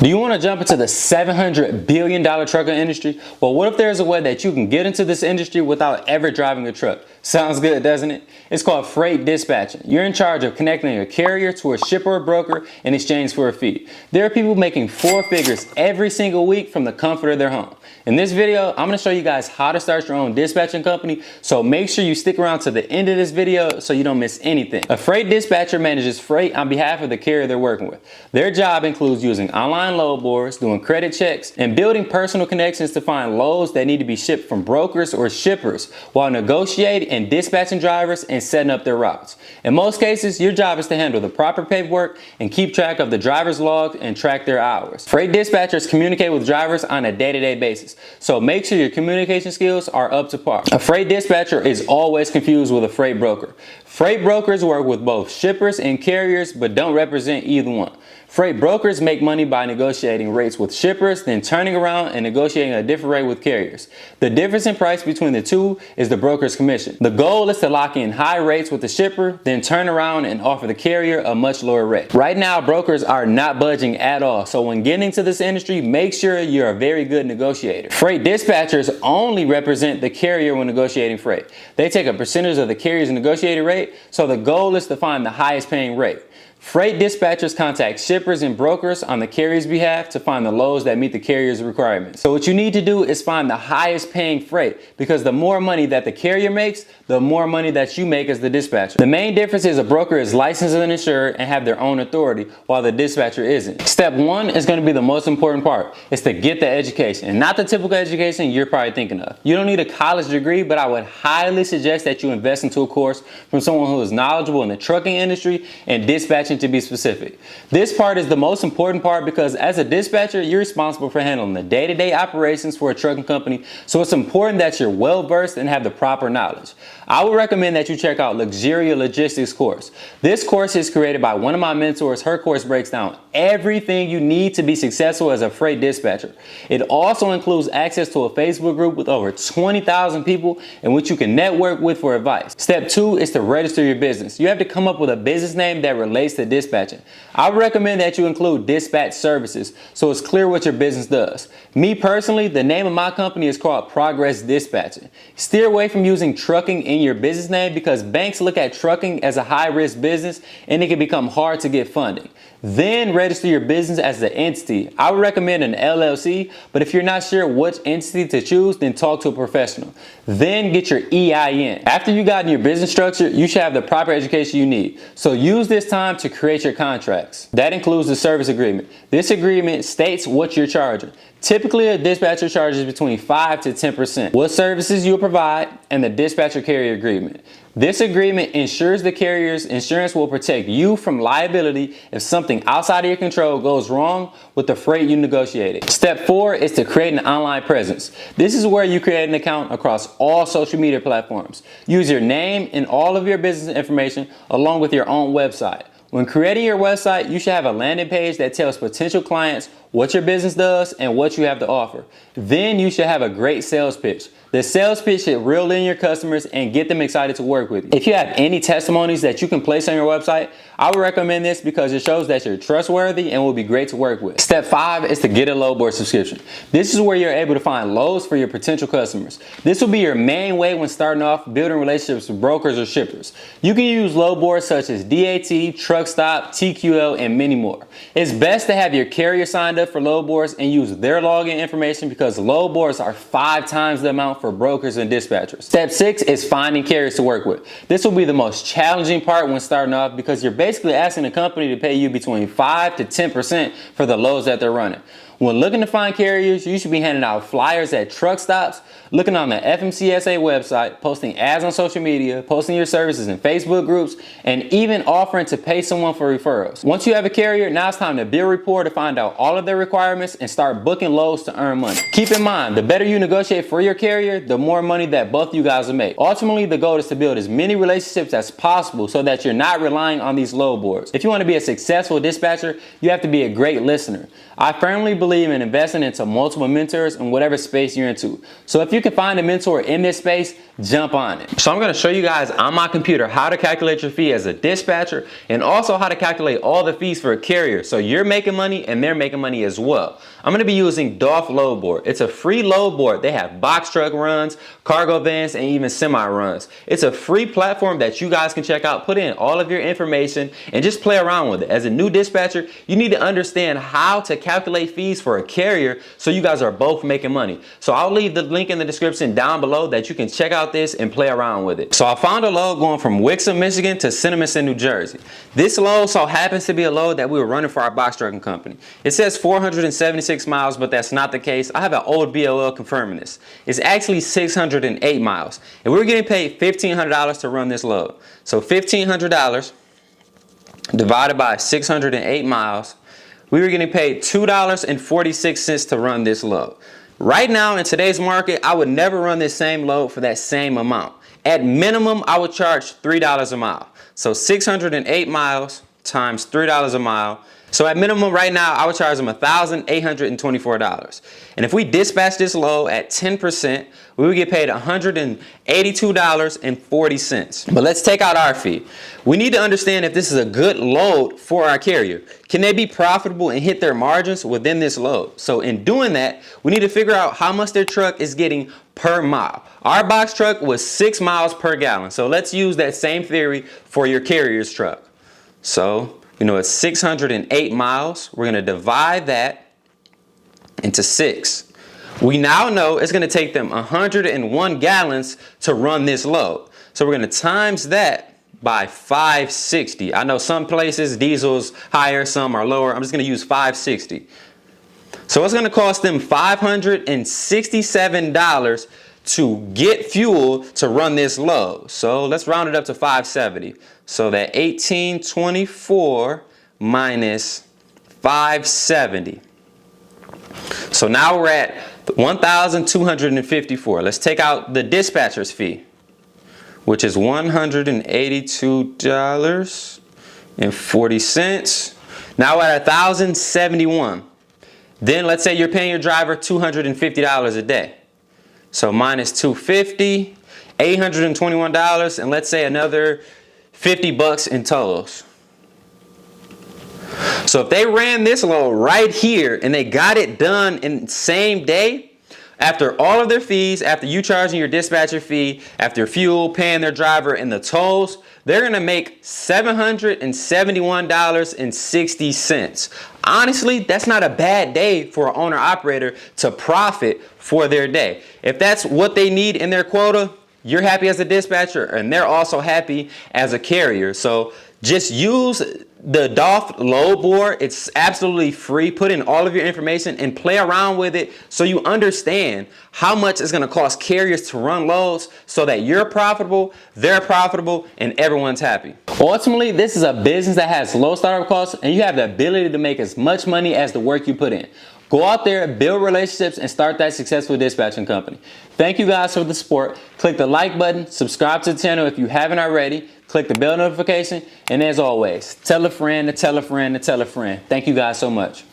Do you want to jump into the $700 billion trucking industry? Well, what if there's a way that you can get into this industry without ever driving a truck? Sounds good, doesn't it? It's called freight dispatching. You're in charge of connecting a carrier to a shipper or broker in exchange for a fee. There are people making four figures every single week from the comfort of their home. In this video, I'm going to show you guys how to start your own dispatching company, so make sure you stick around to the end of this video so you don't miss anything. A freight dispatcher manages freight on behalf of the carrier they're working with. Their job includes using online load boards, doing credit checks, and building personal connections to find loads that need to be shipped from brokers or shippers while negotiating and dispatching drivers and setting up their routes. In most cases, your job is to handle the proper paperwork and keep track of the driver's log and track their hours. Freight dispatchers communicate with drivers on a day-to-day basis, so make sure your communication skills are up to par. A freight dispatcher is always confused with a freight broker. Freight brokers work with both shippers and carriers but don't represent either one. Freight brokers make money by negotiating rates with shippers, then turning around and negotiating a different rate with carriers. The difference in price between the two is the broker's commission. The goal is to lock in high rates with the shipper, then turn around and offer the carrier a much lower rate. Right now, brokers are not budging at all, so when getting into this industry, make sure you're a very good negotiator. Freight dispatchers only represent the carrier when negotiating freight. They take a percentage of the carrier's negotiated rate, so the goal is to find the highest paying rate. Freight dispatchers contact shippers and brokers on the carrier's behalf to find the loads that meet the carrier's requirements. So what you need to do is find the highest paying freight, because the more money that the carrier makes, the more money that you make as the dispatcher. The main difference is a broker is licensed and insured and have their own authority, while the dispatcher isn't. Step one is going to be the most important part. It's to get the education, and not the typical education you're probably thinking of. You don't need a college degree, but I would highly suggest that you invest into a course from someone who is knowledgeable in the trucking industry and dispatching, to be specific. This part is the most important part because as a dispatcher, you're responsible for handling the day-to-day operations for a trucking company, so it's important that you're well-versed and have the proper knowledge. I would recommend that you check out Luxuria Logistics course. This course is created by one of my mentors. Her course breaks down everything you need to be successful as a freight dispatcher. It also includes access to a Facebook group with over 20,000 people in which you can network with for advice. Step two is to register your business. You have to come up with a business name that relates to dispatching. I would recommend that you include dispatch services so it's clear what your business does. Me personally, the name of my company is called Progress Dispatching. Steer away from using trucking in your business name because banks look at trucking as a high-risk business and it can become hard to get funding. Then register your business as an entity. I would recommend an LLC, but if you're not sure which entity to choose, then talk to a professional. Then get your EIN. After you got in your business structure, you should have the proper education you need. So use this time to create your contracts. That includes the service agreement. This agreement states what you're charging. Typically, a dispatcher charges between 5 to 10%. What services you'll provide and the dispatcher carrier agreement. This agreement ensures the carrier's insurance will protect you from liability if something outside of your control goes wrong with the freight you negotiated. Step four is to create an online presence. This is where you create an account across all social media platforms. Use your name and all of your business information along with your own website. When creating your website, you should have a landing page that tells potential clients what your business does and what you have to offer. Then you should have a great sales pitch. The sales pitch should reel in your customers and get them excited to work with you. If you have any testimonies that you can place on your website, I would recommend this because it shows that you're trustworthy and will be great to work with. Step five is to get a load board subscription. This is where you're able to find loads for your potential customers. This will be your main way when starting off building relationships with brokers or shippers. You can use load boards such as DAT, Truck Stop, TQL, and many more. It's best to have your carrier signed up for load boards and use their login information because load boards are 5 times the amount for brokers and dispatchers. Step six is finding carriers to work with. This will be the most challenging part when starting off because you're basically asking the company to pay you between 5 to 10% for the loads that they're running. When looking to find carriers, you should be handing out flyers at truck stops, looking on the FMCSA website, posting ads on social media, posting your services in Facebook groups, and even offering to pay someone for referrals. Once you have a carrier, now it's time to build rapport to find out all of their requirements and start booking loads to earn money. Keep in mind, the better you negotiate for your carrier, the more money that both you guys will make. Ultimately, the goal is to build as many relationships as possible so that you're not relying on these load boards. If you want to be a successful dispatcher, you have to be a great listener. I firmly believe believe in investing into multiple mentors in whatever space you're into. So if you can find a mentor in this space, jump on it. So I'm going to show you guys on my computer how to calculate your fee as a dispatcher and also how to calculate all the fees for a carrier. So you're making money and they're making money as well. I'm going to be using Dolph Load Board. It's a free load board. They have box truck runs, cargo vans, and even semi runs. It's a free platform that you guys can check out. Put in all of your information and just play around with it. As a new dispatcher, you need to understand how to calculate fees for a carrier so you guys are both making money. So I'll leave the link in the description down below that you can check out this and play around with it. So I found a load going from Wixom, Michigan to Cinnamon, New Jersey. This load happens to be a load that we were running for our box trucking company. It says 476 miles, but that's not the case. I have an old BOL confirming this. It's actually 608 miles. And we were getting paid $1,500 to run this load. So $1,500 divided by 608 miles, we were getting paid $2.46 to run this load. Right now in today's market, I would never run this same load for that same amount. At minimum, I would charge $3 a mile. So 608 miles times $3 a mile. So at minimum right now, I would charge them $1,824. And if we dispatch this load at 10%, we would get paid $182.40. But let's take out our fee. We need to understand if this is a good load for our carrier. Can they be profitable and hit their margins within this load? So in doing that, we need to figure out how much their truck is getting per mile. Our box truck was 6 miles per gallon. So let's use that same theory for your carrier's truck. So it's 608 miles. We're going to divide that into 6. We now know it's going to take them 101 gallons to run this load. So we're going to times that by 560. I know some places diesel's higher, some are lower. I'm just going to use 560. So it's going to cost them $567 to get fuel to run this load. So let's round it up to 570. So that 1824 minus 570. So now we're at 1,254. Let's take out the dispatcher's fee, which is $182.40. Now we're at 1,071. Then let's say you're paying your driver $250 a day. So minus 250, $821, and let's say another $50 in tolls. So if they ran this load right here and they got it done in the same day, after all of their fees, after you charging your dispatcher fee, after fuel, paying their driver, and the tolls, they're going to make $771.60. Honestly, that's not a bad day for an owner-operator to profit for their day. If that's what they need in their quota, you're happy as a dispatcher, and they're also happy as a carrier. So just use the Dolph Load Board. It's absolutely free. Put in all of your information and play around with it so you understand how much it's going to cost carriers to run loads so that you're profitable, they're profitable, and everyone's happy. Ultimately, this is a business that has low startup costs, and you have the ability to make as much money as the work you put in. Go out there, build relationships, and start that successful dispatching company. Thank you guys for the support. Click the like button, subscribe to the channel if you haven't already, click the bell notification, and as always, tell a friend to tell a friend to tell a friend. Thank you guys so much.